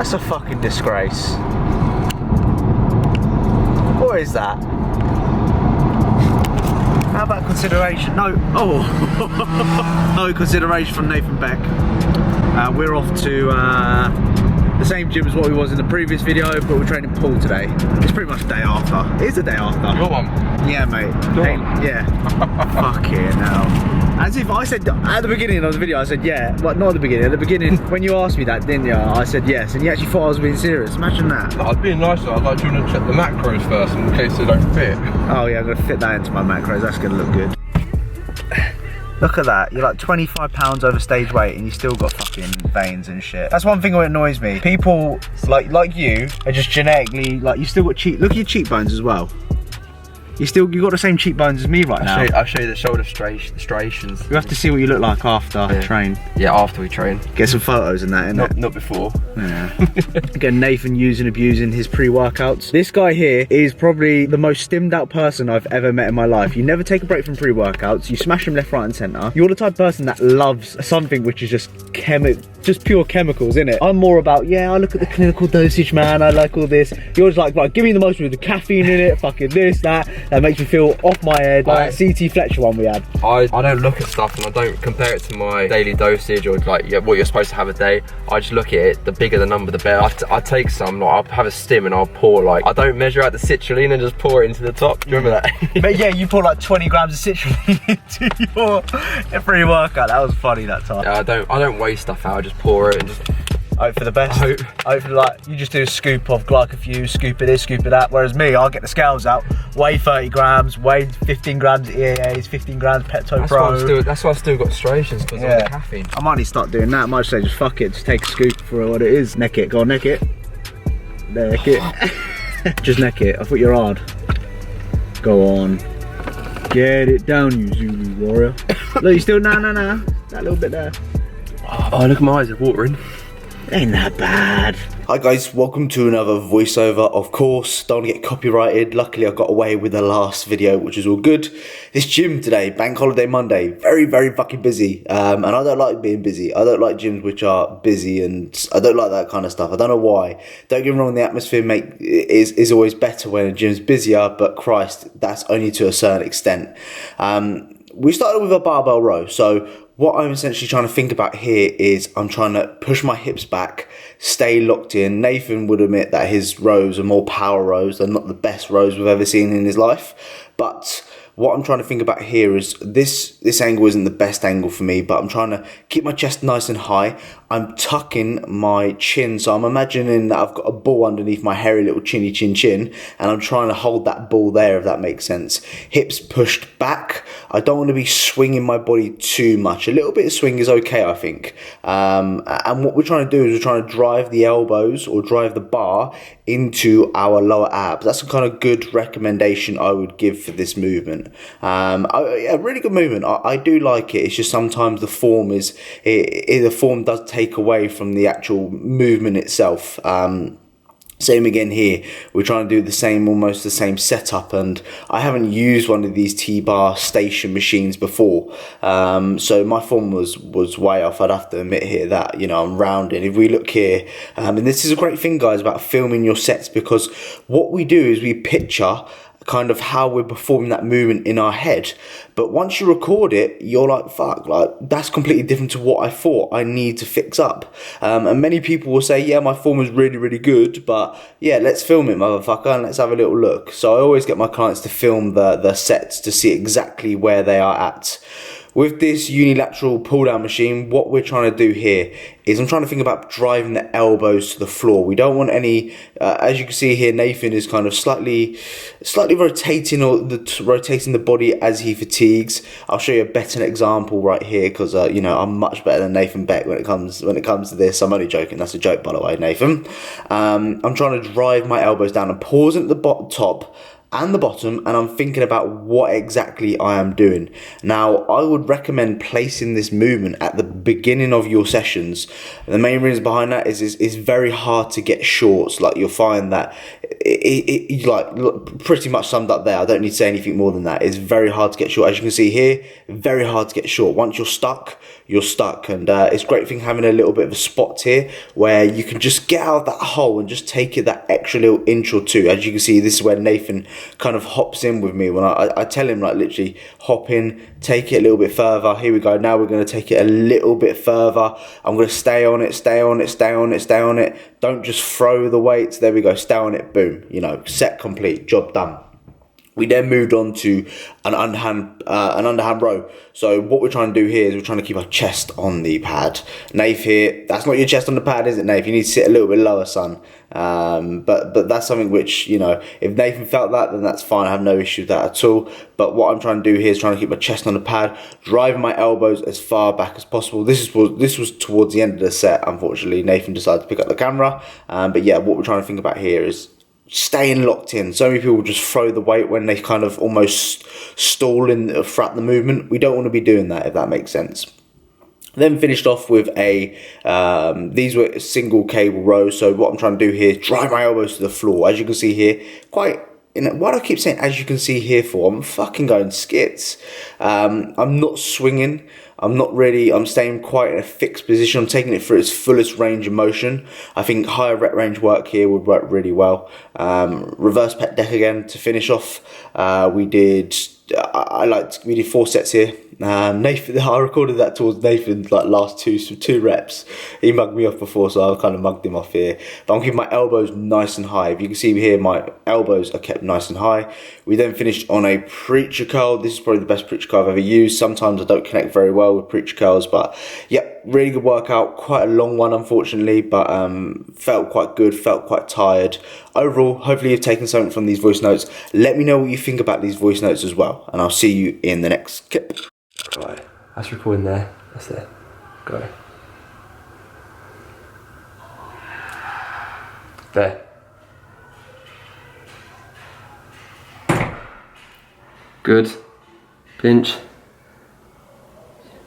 That's a fucking disgrace. What is that? How about consideration? No. Oh. No consideration from Nathan Beck. We're off to the same gym as what we was in the previous video, but we're training pool today. It's pretty much the day after. It is the day after. Your one? Yeah, mate. Hey, yeah. Fucking hell. As if I said at the beginning of the video, I said yeah, but not at the beginning. At the beginning, when you asked me that, didn't you? I said yes, and you actually thought I was being serious. Imagine that. No, I was being nice though. I'd like you to check the macros first in case they don't fit. Oh yeah, I'm gonna fit that into my macros. That's gonna look good. Look at that. You're like 25 pounds over stage weight, and you still got fucking veins and shit. That's one thing that annoys me. People like you are just genetically like you still got look at your cheekbones as well. You got the same cheekbones as me right now. I'll show you the shoulder striations. We have to see what you look like after train. Yeah, after we train. Get some photos and that, innit? Not before. Yeah. Again, Nathan using abusing his pre-workouts. This guy here is probably the most stimmed out person I've ever met in my life. You never take a break from pre-workouts. You smash them left, right and centre. You're the type of person that loves something which is just pure chemicals, innit? I'm more about, yeah, I look at the clinical dosage, man. I like all this. You're just like, right, give me the most with the caffeine in it, fucking this, that. That makes me feel off my head. Like that CT Fletcher one we had. I don't look at stuff and I don't compare it to my daily dosage or like what you're supposed to have a day. I just look at it, the bigger the number the better. I take some, like, I'll have a stim and I'll pour like, I don't measure out the citrulline and just pour it into the top. Do you remember that? But yeah, you pour like 20 grams of citrulline into your pre-workout. That was funny that time. Yeah, I don't weigh stuff out, I just pour it and just hope for the best. Hopefully, like, you just do a scoop of glycofuse, scoop of this, scoop of that. Whereas me, I'll get the scales out, weigh 30 grams, weigh 15 grams EAAs, 15 grams Pepto Pro. That's why I still got striations, because of the caffeine. I might need to start doing that. I might just say, just fuck it, just take a scoop for what it is. Neck it, go on, neck it. Neck it. Just neck it. I thought you're hard. Go on. Get it down, you Zulu warrior. Look, you still, nah. That little bit there. Oh, look at my eyes, they're watering. Ain't that bad. Hi guys, welcome to another voiceover. Of course, don't get copyrighted. Luckily I got away with the last video, which is all good. This gym today, bank holiday Monday, very fucking busy. And I don't like being busy. I don't like gyms which are busy, and I don't like that kind of stuff. I don't know why. Don't get me wrong, the atmosphere is always better when a gym's busier, but Christ, that's only to a certain extent. We started with a barbell row, so what I'm essentially trying to think about here is I'm trying to push my hips back, stay locked in. Nathan would admit that his rows are more power rows. They're not the best rows we've ever seen in his life. But what I'm trying to think about here is this angle isn't the best angle for me, but I'm trying to keep my chest nice and high. I'm tucking my chin, so I'm imagining that I've got a ball underneath my hairy little chinny chin, and I'm trying to hold that ball there, if that makes sense. Hips pushed back. I don't want to be swinging my body too much. A little bit of swing is okay, I think. And what we're trying to do is we're trying to drive the elbows or drive the bar into our lower abs. That's a kind of good recommendation I would give for this movement. A really good movement. I do like it. It's just sometimes the form the form does take away from the actual movement itself. Same again here. We're trying to do almost the same setup, and I haven't used one of these T-bar station machines before, so my form was way off. I'd have to admit here that, you know, I'm rounding. If we look here, and this is a great thing, guys, about filming your sets, because what we do is we picture kind of how we're performing that movement in our head, but once you record it, you're like, fuck, like, that's completely different to what I thought I need to fix up. And many people will say, yeah, my form is really good, but yeah, let's film it, motherfucker, and let's have a little look. So I always get my clients to film the sets to see exactly where they are at. With this unilateral pull down machine, what we're trying to do here is I'm trying to think about driving the elbows to the floor. We don't want any, as you can see here, Nathan is kind of slightly rotating rotating the body as he fatigues. I'll show you a better example right here, because you know, I'm much better than Nathan Beck when it comes to this. I'm only joking. That's a joke, by the way, Nathan. I'm trying to drive my elbows down and pausing at the top and the bottom, and I'm thinking about what exactly I am doing. Now, I would recommend placing this movement at the beginning of your sessions. The main reason behind that is it's very hard to get shorts. Like, you'll find that like pretty much summed up there. I don't need to say anything more than that. It's very hard to get short. As you can see here, very hard to get short. Once you're stuck, you're stuck. And it's a great thing having a little bit of a spot here where you can just get out of that hole and just take it that extra little inch or two. As you can see, this is where Nathan kind of hops in with me when I tell him, like, literally hop in, take it a little bit further. Here we go. Now we're going to take it a little bit further. I'm going to stay on it, stay on it, stay on it, stay on it. Don't just throw the weights. There we go. Stay on it. Boom. You know, set complete. Job done. We then moved on to an underhand row. So what we're trying to do here is we're trying to keep our chest on the pad. Nath here, that's not your chest on the pad, is it, Nath? You need to sit a little bit lower, son. But that's something which, you know, if Nathan felt that, then that's fine. I have no issue with that at all. But what I'm trying to do here is trying to keep my chest on the pad, driving my elbows as far back as possible. This was towards the end of the set, unfortunately. Nathan decided to pick up the camera. But yeah, what we're trying to think about here is staying locked in. So many people just throw the weight when they kind of almost stall in throughout the movement. We don't want to be doing that, if that makes sense. Then finished off with these were single cable rows. So what I'm trying to do here is drive my elbows to the floor. As you can see here, why do I keep saying as you can see here for? I'm fucking going skits. I'm not swinging. I'm staying quite in a fixed position. I'm taking it for its fullest range of motion. I think higher rep range work here would work really well. Reverse pec deck again to finish off. We did 4 sets here. Nathan, I recorded that towards Nathan's like last two reps. He mugged me off before, so I kind of mugged him off here. But I'm keeping my elbows nice and high. If you can see here, my elbows are kept nice and high. We then finished on a preacher curl. This is probably the best preacher curl I've ever used. Sometimes I don't connect very well with preacher curls, but yep, really good workout. Quite a long one, unfortunately, but felt quite good, felt quite tired. Overall, hopefully you've taken something from these voice notes. Let me know what you think about these voice notes as well, and I'll see you in the next clip. Right, that's recording there. That's there. Go. There. Good. Pinch.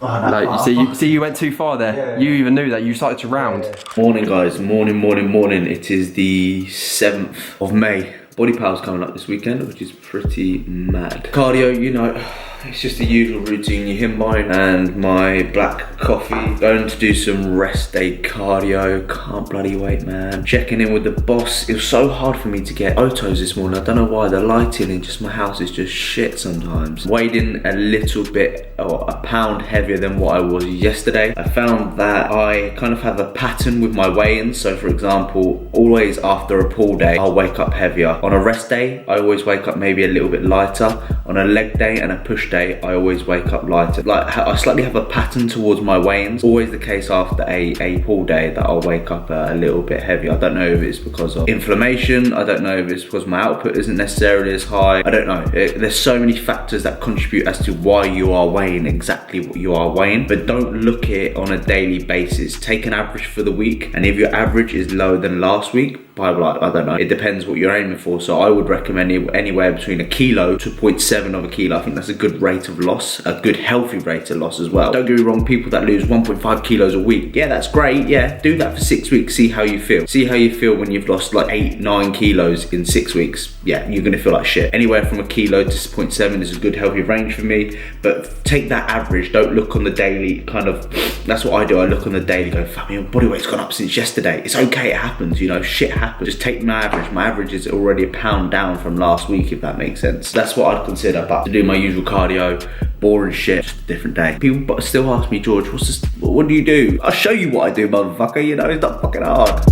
You see you went too far there. Yeah. You even knew that. You started to round. Yeah. Morning, guys. Morning. It is the 7th of May. Body Power's coming up this weekend, which is pretty mad. Cardio, you know, it's just the usual routine. You hear mine and my black coffee. Going to do some rest day cardio. Can't bloody wait, man. Checking in with the boss. It was so hard for me to get photos this morning. I don't know why. The lighting in just my house is just shit sometimes. Weighed in a little bit, or a pound heavier than what I was yesterday. I found that I kind of have a pattern with my weigh-ins. So for example, always after a pull day, I'll wake up heavier. On a rest day, I always wake up maybe a little bit lighter. On a leg day and a push day, I always wake up lighter. Like, I slightly have a pattern towards my weigh-ins. Always the case after a pull day that I'll wake up a little bit heavier. I don't know if it's because of inflammation. I don't know if it's because my output isn't necessarily as high. I don't know. There's so many factors that contribute as to why you are weighing exactly what you are weighing. But don't look at it on a daily basis. Take an average for the week, and if your average is lower than last week, by like, I don't know, it depends what you're aiming for. So I would recommend anywhere between a kilo to 0.7 of a kilo. I think that's a good rate of loss, a good healthy rate of loss as well. Don't get me wrong, people that lose 1.5 kilos a week, yeah, that's great. Yeah, do that for 6 weeks, see how you feel. See how you feel when you've lost like 8-9 kilos in 6 weeks. Yeah, you're gonna feel like shit. Anywhere from a kilo to 0.7 is a good healthy range for me, but take that average. Don't look on the daily kind of, that's what I do. I look on the daily, go, fuck, my body weight's gone up since yesterday. It's okay, it happens, you know, shit happens. Just take my average. My average is already a pound down from last week, if that makes sense. That's what I'd consider. But to do my usual cardio, boring shit, just a different day. People still ask me, George, what do you do? I'll show you what I do, motherfucker. You know, it's not fucking hard.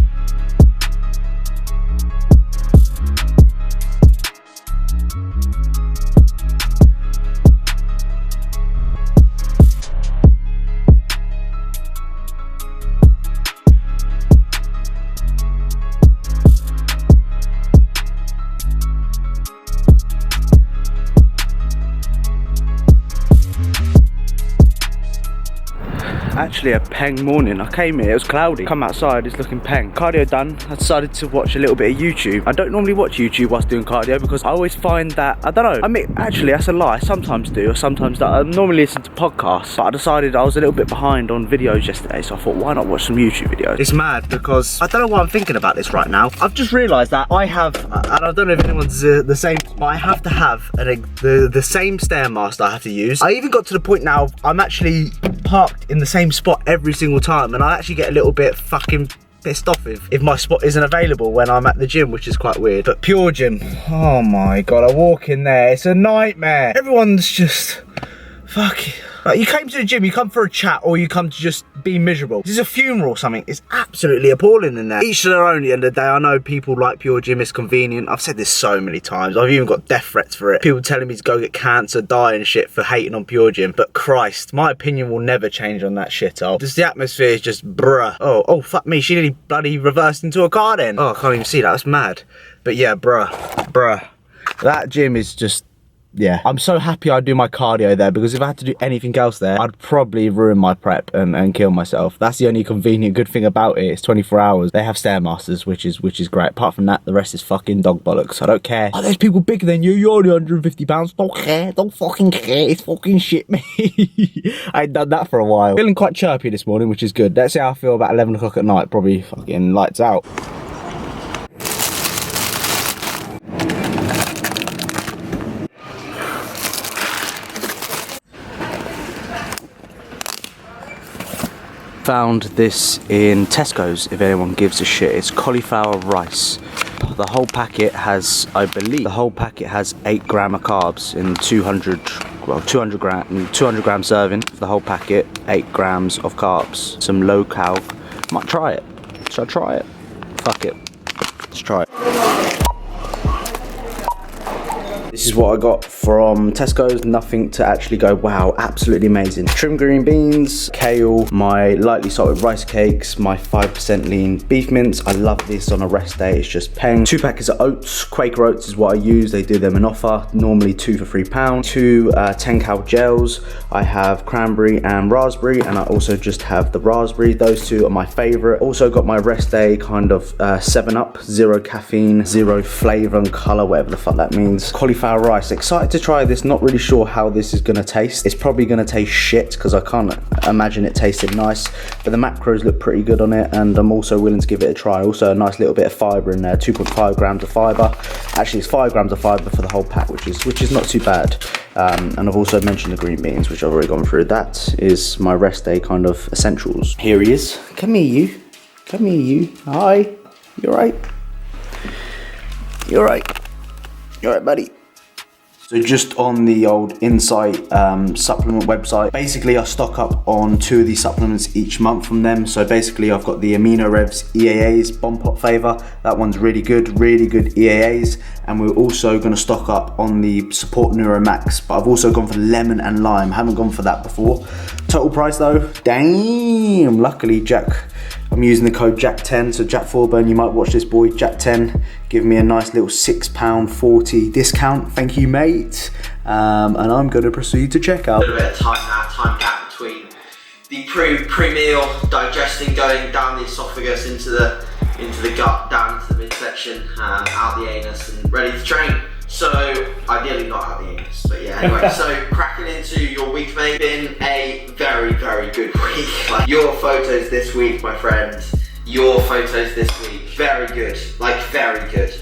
literally a peng morning. I came here, it was cloudy. Come outside, it's looking peng. Cardio done. I decided to watch a little bit of YouTube. I don't normally watch YouTube whilst doing cardio because I always find that, I don't know, I mean, actually that's a lie. I sometimes do, or sometimes I normally listen to podcasts, but I decided I was a little bit behind on videos yesterday, so I thought, why not watch some YouTube videos? It's mad because I don't know why I'm thinking about this right now. I've just realised that I have, and I don't know if anyone's the same, but I have to have the same Stairmaster I have to use. I even got to the point now, I'm actually parked in the same spot every single time, and I actually get a little bit fucking pissed off if my spot isn't available when I'm at the gym, which is quite weird. But Pure Gym, oh my god, I walk in there, it's a nightmare. Everyone's just, fuck it. Like, you came to the gym, you come for a chat, or you come to just be miserable. This is a funeral or something. It's absolutely appalling in there. Each to their own at the end of the day. I know people like Pure Gym, it's convenient. I've said this so many times. I've even got death threats for it. People telling me to go get cancer, die and shit for hating on Pure Gym. But Christ, my opinion will never change on that shithole. Just the atmosphere is just bruh. Oh, fuck me, she nearly bloody reversed into a car then. Oh, I can't even see that, that's mad. But yeah, bruh. That gym is just, yeah, I'm so happy I do my cardio there, because if I had to do anything else there, I'd probably ruin my prep and kill myself. That's the only convenient good thing about it. It's 24 hours. They have Stairmasters, which is great. Apart from that, the rest is fucking dog bollocks. I don't care. Oh, there's people bigger than you. You're only 150 pounds. Don't care. Don't fucking care. It's fucking shit, me. I ain't done that for a while. Feeling quite chirpy this morning, which is good. Let's see how I feel about 11 o'clock at night. Probably fucking lights out. Found this in Tesco's, if anyone gives a shit. It's cauliflower rice. The whole packet has, I believe, the whole packet has 8 gram of carbs in 200 gram serving. The whole packet, 8 grams of carbs. Some low cal. Might try it. Should I try it? Fuck it. Let's try it. This is what I got from Tesco's. Nothing to actually go, wow, absolutely amazing. Trim green beans, kale, my lightly salted rice cakes, my 5% lean beef mince. I love this on a rest day, it's just peng. 2 packets of oats, Quaker oats is what I use. They do them in offer, normally 2 for £3. 2 10 cal gels. I have cranberry and raspberry, and I also just have the raspberry. Those two are my favorite. Also got my rest day kind of 7-Up, 0 caffeine, 0 flavor and color, whatever the fuck that means. Cauliflower rice, excited to try this. Not really sure how this is gonna taste. It's probably gonna taste shit because I can't imagine it tasting nice, but the macros look pretty good on it, and I'm also willing to give it a try. Also a nice little bit of fiber in there, 2.5 grams of fiber. Actually it's 5 grams of fiber for the whole pack, which is not too bad. And I've also mentioned the green beans, which I've already gone through. That is my rest day kind of essentials. Here he is. Come here you. Come here you. Hi. You alright? You alright? You alright, buddy? So just on the old Insight supplement website, basically I stock up on 2 of these supplements each month from them. So basically I've got the Amino Revs EAAs Bomb Pot Flavor. That one's really good EAAs. And we're also gonna stock up on the Support Neuromax, but I've also gone for lemon and lime. Haven't gone for that before. Total price though, damn, luckily I'm using the code Jack10, so Jack Forburn, you might watch this boy, Jack10, give me a nice little £6.40 discount, thank you mate, and I'm going to proceed to checkout. A little bit of time gap between the pre-meal digesting, going down the esophagus into the gut, down into the midsection, out the anus, and ready to train. So, ideally not out the anus, but yeah, anyway, so cracking into your week, mate. Been a very, very good week. Like, your photos this week, my friend, your photos this week, very good, like very good.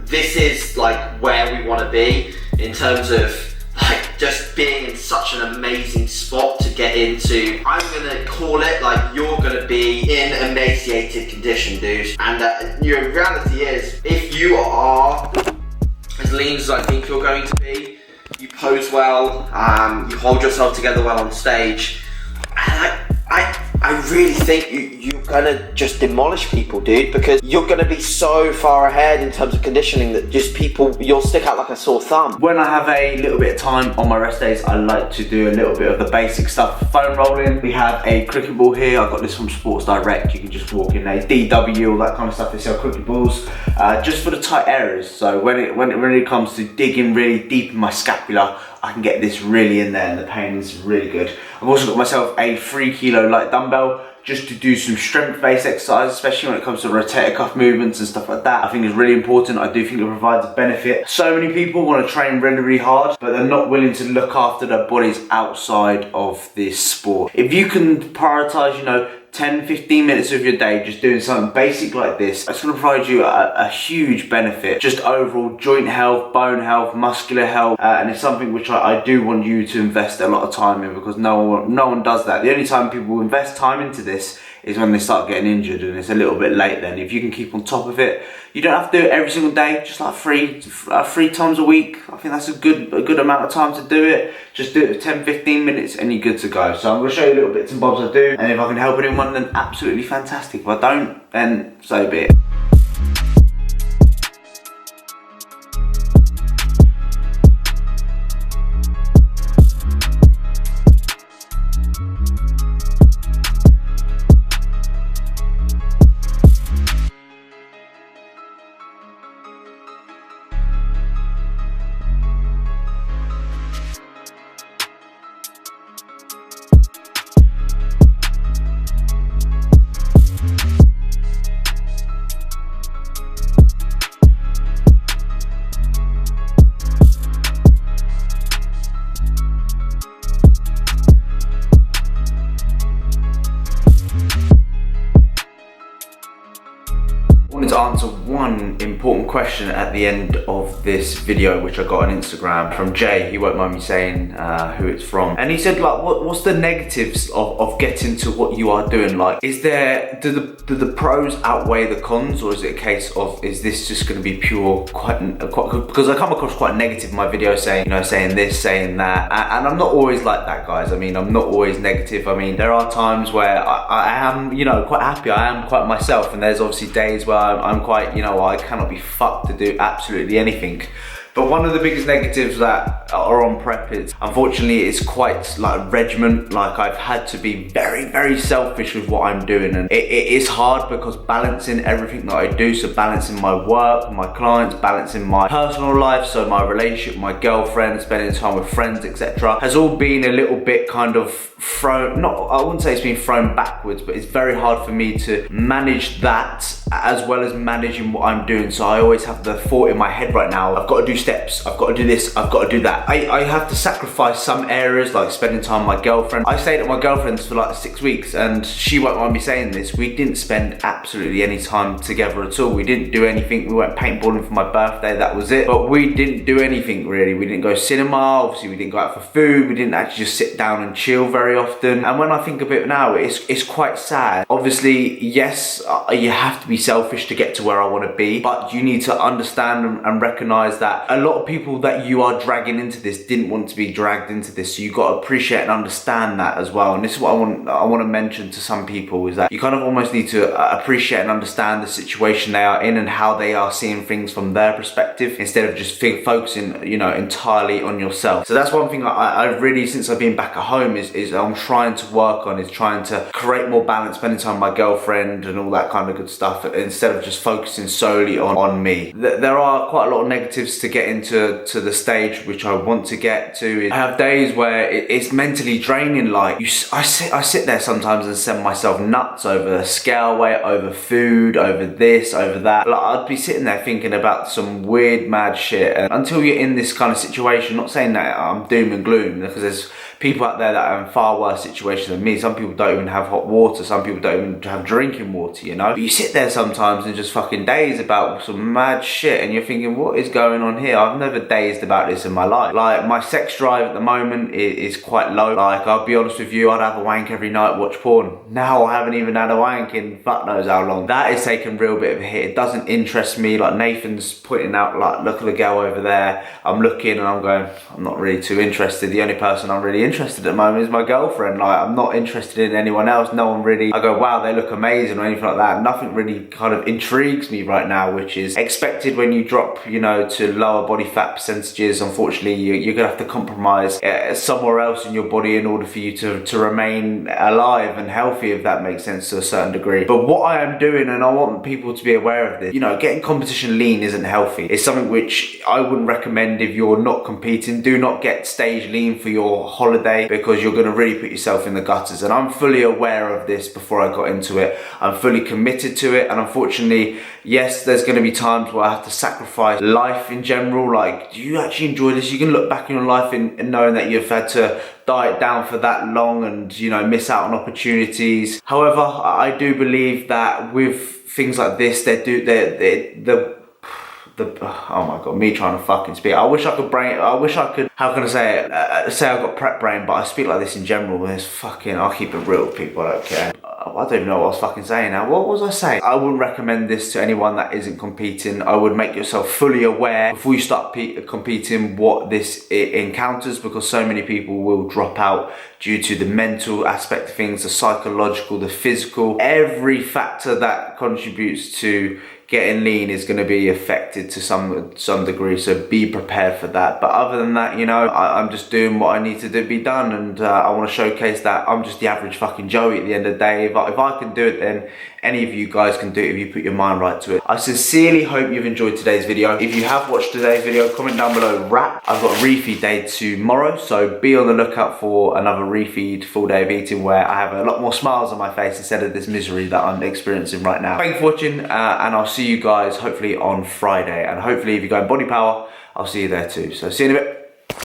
This is like where we want to be in terms of like just being in such an amazing spot to get into. I'm gonna call it like you're gonna be in emaciated condition, dude. And your reality is, if you are as lean as I think you're going to be, you pose well, you hold yourself together well on stage, and I really think you're gonna just demolish people, dude, because you're gonna be so far ahead in terms of conditioning that just you'll stick out like a sore thumb. When I have a little bit of time on my rest days, I like to do a little bit of the basic stuff. Foam rolling. We have a cricket ball here. I got this from Sports Direct. You can just walk in a DW, all that kind of stuff. They sell cricket balls just for the tight areas. So when it comes to digging really deep in my scapula, I can get this really in there and the pain is really good. I've also got myself a 3 kilo light dumbbell just to do some strength-based exercise, especially when it comes to rotator cuff movements and stuff like that. I think it's really important. I do think it provides a benefit. So many people want to train really, really hard, but they're not willing to look after their bodies outside of this sport. If you can prioritize, you know, 10-15 minutes of your day just doing something basic like this, it's going to provide you a huge benefit, just overall joint health, bone health, muscular health, and it's something which I do want you to invest a lot of time in, because no one does that. The only time people invest time into this is when they start getting injured, and it's a little bit late then. If you can keep on top of it, you don't have to do it every single day, just like three times a week. I think that's a good amount of time to do it. Just do it for 10-15 minutes and you're good to go. So I'm going to show you little bits and bobs I do, and if I can help anyone, then absolutely fantastic. If I don't, then so be it. To answer one important question at the end of this video, which I got on Instagram from Jay. He won't mind me saying who it's from, and he said, like, what's the negatives of getting to what you are doing? Like, do the pros outweigh the cons, or is it a case of, is this just going to be pure quite because I come across quite negative in my videos, saying, you know, saying this, saying that, and I'm not always like that, guys. I mean, I'm not always negative. I mean, there are times where I am, you know, quite happy. I am quite myself, and there's obviously days where I'm quite, you know, I cannot be fucked to do absolutely anything. But one of the biggest negatives that are on prep is, unfortunately, it's quite like regiment. Like, I've had to be very, very selfish with what I'm doing, and it is hard because balancing everything that I do, so balancing my work, my clients, balancing my personal life, so my relationship with my girlfriend, spending time with friends, etc., has all been a little bit kind of thrown, I wouldn't say it's been thrown backwards, but it's very hard for me to manage that as well as managing what I'm doing. So I always have the thought in my head right now, I've got to do steps, I've got to do this, I've got to do that. I have to sacrifice some areas, like spending time with my girlfriend. I stayed at my girlfriend's for like 6 weeks, and she won't mind me saying this, we didn't spend absolutely any time together at all. We didn't do anything. We went paintballing for my birthday, that was it. But we didn't do anything really. We didn't go cinema, obviously we didn't go out for food, we didn't actually just sit down and chill very often. And when I think of it now, it's quite sad. Obviously, yes, you have to be selfish to get to where I want to be, but you need to understand and recognize that a lot of people that you are dragging into this didn't want to be dragged into this, so you got to appreciate and understand that as well. And this is what I want to mention to some people, is that you kind of almost need to appreciate and understand the situation they are in and how they are seeing things from their perspective, instead of just focusing, you know, entirely on yourself. So that's one thing I really, since I've been back at home, is I'm trying to work on, is trying to create more balance, spending time with my girlfriend and all that kind of good stuff, instead of just focusing solely on me. There are quite a lot of negatives to get into the stage which I want to get to. I have days where it's mentally draining. Like, I sit there sometimes and send myself nuts over the scale weight, over food, over this, over that. Like, I'd be sitting there thinking about some weird mad shit, and until you're in this kind of situation, not saying that I'm doom and gloom, because there's people out there that are in far worse situations than me. Some people don't even have hot water, some people don't even have drinking water, you know. But you sit there sometimes and just fucking daze about some mad shit, and you're thinking, what is going on here? I've never dazed about this in my life. Like, my sex drive at the moment is quite low. Like, I'll be honest with you, I'd have a wank every night, watch porn. Now I haven't even had a wank in fuck knows how long. That is taking a real bit of a hit. It doesn't interest me. Like, Nathan's pointing out, like, look at the girl over there. I'm looking and I'm going, I'm not really too interested. The only person I'm really interested at the moment is my girlfriend. Like, I'm not interested in anyone else. No one really, I go, wow, they look amazing or anything like that. Nothing really kind of intrigues me right now, which is expected when you drop, you know, to lower body fat percentages. Unfortunately, you're gonna have to compromise somewhere else in your body in order for you to remain alive and healthy, if that makes sense to a certain degree. But what I am doing, and I want people to be aware of this, you know, getting competition lean isn't healthy. It's something which I wouldn't recommend if you're not competing. Do not get stage lean for your holiday, because you're gonna really put yourself in the gutters. And I'm fully aware of this before I got into it. I'm fully committed to it, and unfortunately, yes, there's gonna be times where I have to sacrifice life in general. Like, do you actually enjoy this? You can look back in your life and knowing that you've had to diet down for that long and, you know, miss out on opportunities. However, I do believe that with things like this, oh my god, me trying to fucking speak. I wish I could, how can I say it? Say I've got prep brain, but I speak like this in general. There's fucking, I'll keep it real, people, I don't care. I don't even know what I was fucking saying now. What was I saying? I wouldn't recommend this to anyone that isn't competing. I would make yourself fully aware before you start competing what this encounters, because so many people will drop out due to the mental aspect of things, the psychological, the physical. Every factor that contributes to getting lean is going to be affected to some degree, so be prepared for that. But other than that, you know, I'm just doing what I need to do, be done, and I want to showcase that I'm just the average fucking Joey at the end of the day. If I can do it, then any of you guys can do it if you put your mind right to it. I sincerely hope you've enjoyed today's video. If you have watched today's video, comment down below rap. I've got a refeed day tomorrow, so be on the lookout for another refeed full day of eating where I have a lot more smiles on my face instead of this misery that I'm experiencing right now. Thanks for watching, and I'll see you guys hopefully on Friday. And hopefully if you're going body power, I'll see you there too. So see you in a bit.